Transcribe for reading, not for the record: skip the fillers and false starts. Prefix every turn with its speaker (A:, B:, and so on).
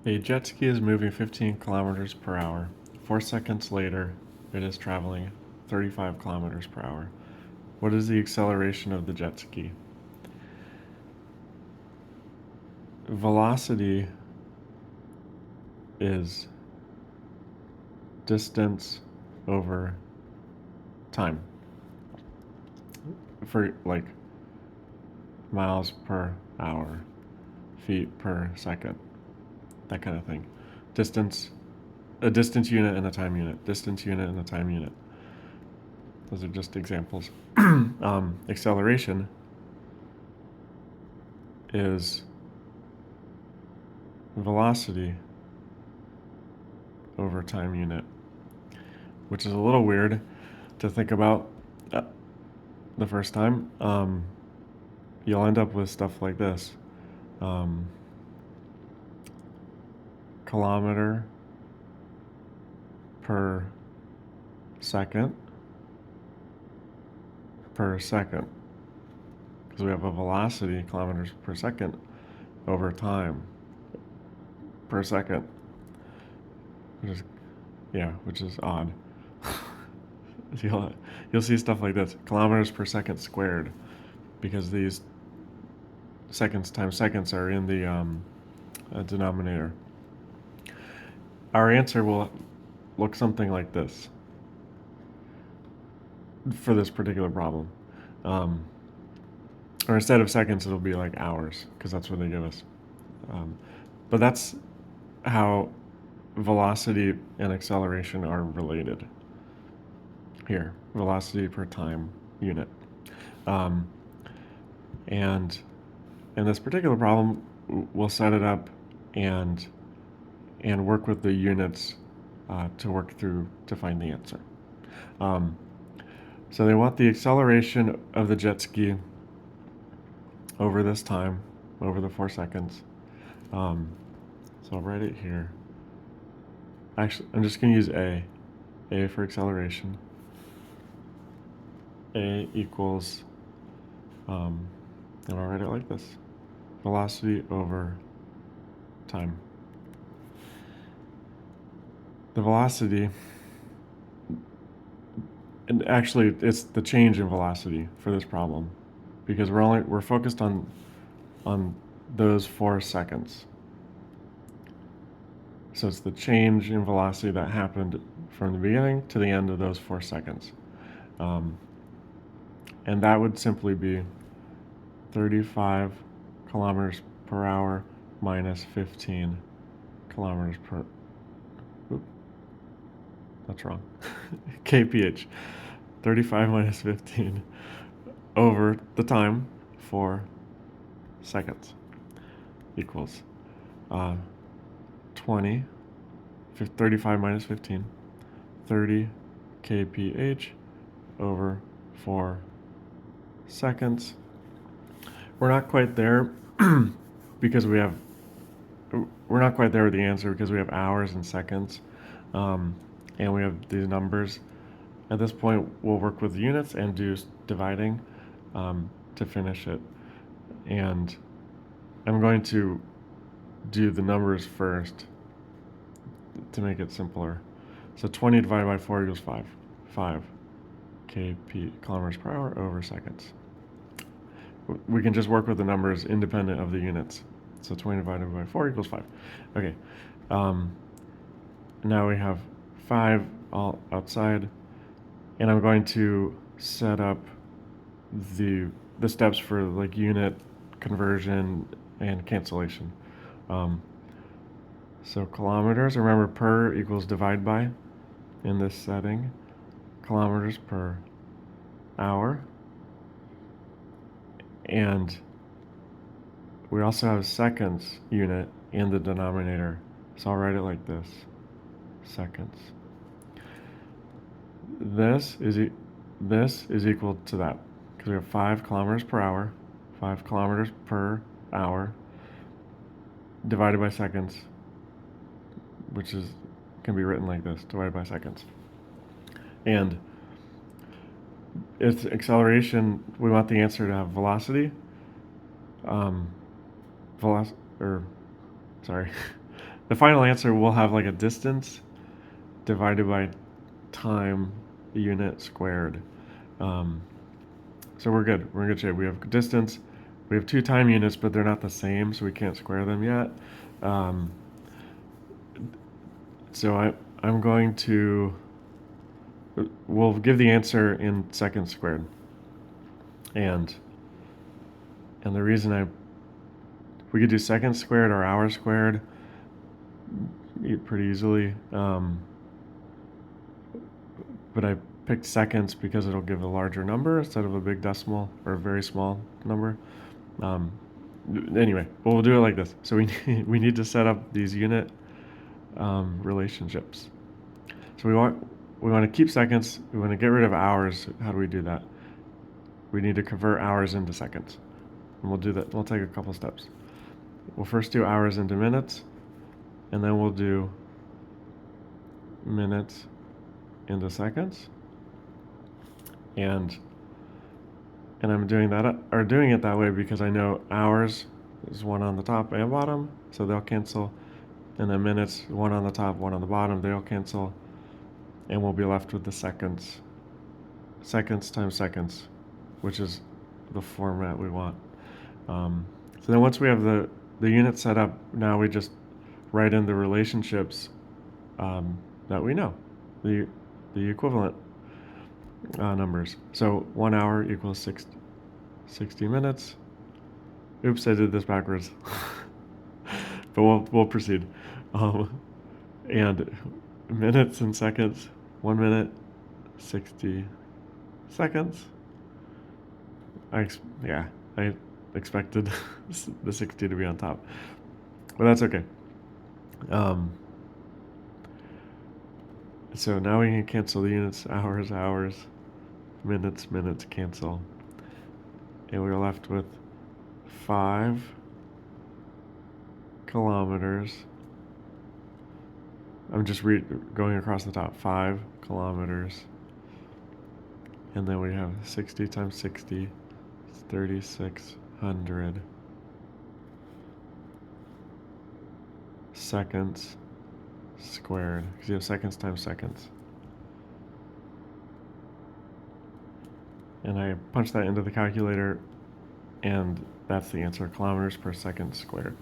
A: A jet ski is moving 15 kilometers per hour. 4 seconds later, it is traveling 35 kilometers per hour. What is the acceleration of the jet ski? Velocity is distance over time. For like miles per hour, feet per second, that kind of thing. Distance, a distance unit and a time unit. Distance unit and a time unit. Those are just examples. Acceleration is velocity over time unit, which is a little weird to think about the first time. You'll end up with stuff like this. Kilometer per second because we have a velocity, kilometers per second, over time per second, which is odd. You'll see stuff like this, kilometers per second squared, because these seconds times seconds are in the denominator. Our answer will look something like this for this particular problem. Or instead of seconds, it'll be like hours, because that's what they give us. But that's how velocity and acceleration are related here. Velocity per time unit. And in this particular problem, we'll set it up and work with the units to work through to find the answer. So they want the acceleration of the jet ski over this time, over the 4 seconds. So I'll write it here. Actually, I'm just going to use A for acceleration. A equals, and I'll write it like this, velocity over time. The velocity, and actually it's the change in velocity for this problem, because we're focused on those 4 seconds. So it's the change in velocity that happened from the beginning to the end of those 4 seconds. And that would simply be 35 kilometers per hour minus 15 kilometers per, that's wrong, kph, 35 minus 15 over the time, 4 seconds, equals 20, 35 minus 15, 30 kph over 4 seconds. We're not quite there because we're not quite there with the answer because we have hours and seconds, and we have these numbers. At this point, we'll work with units and do dividing to finish it. And I'm going to do the numbers first to make it simpler. So 20 divided by 4 equals 5. 5 kilometers per hour over seconds. We can just work with the numbers independent of the units. So 20 divided by 4 equals 5. Okay. Now we have 5 all outside, and I'm going to set up the steps for like unit conversion and cancellation. So kilometers, remember per equals divide by in this setting. Kilometers per hour. And we also have seconds unit in the denominator. So I'll write it like this, seconds. This is equal to that, because we have 5 kilometers per hour, 5 kilometers per hour, divided by seconds, which can be written like this, divided by seconds. And its acceleration, we want the answer to have velocity, the final answer will have like a distance divided by time unit squared. So we're good. We're in good shape. We have distance. We have two time units, but they're not the same, so we can't square them yet. So I'm going to, we'll give the answer in seconds squared. And the reason we could do seconds squared or hours squared pretty easily. But I picked seconds because it'll give a larger number instead of a big decimal or a very small number. Anyway, well, we'll do it like this. So we need to set up these unit relationships. So we want to keep seconds. We want to get rid of hours. How do we do that? We need to convert hours into seconds. And we'll do that. We'll take a couple steps. We'll first do hours into minutes, and then we'll do minutes into seconds. And I'm doing it that way because I know hours is one on the top and bottom, so they'll cancel. And then minutes, one on the top, one on the bottom, they'll cancel. And we'll be left with the seconds. Seconds times seconds, which is the format we want. So then once we have the unit set up, now we just write in the relationships that we know, the equivalent numbers. So 1 hour equals 60 minutes. Oops, I did this backwards. But we'll proceed. And minutes and seconds. 1 minute, 60 seconds. I expected the 60 to be on top, but that's okay. So now we can cancel the units. Hours, minutes, cancel. And we're left with 5 kilometers. I'm just going across the top. 5 kilometers. And then we have 60 times 60. It's 3,600 seconds squared. Because you have seconds times seconds. And I punched that into the calculator, and that's the answer, kilometers per second squared.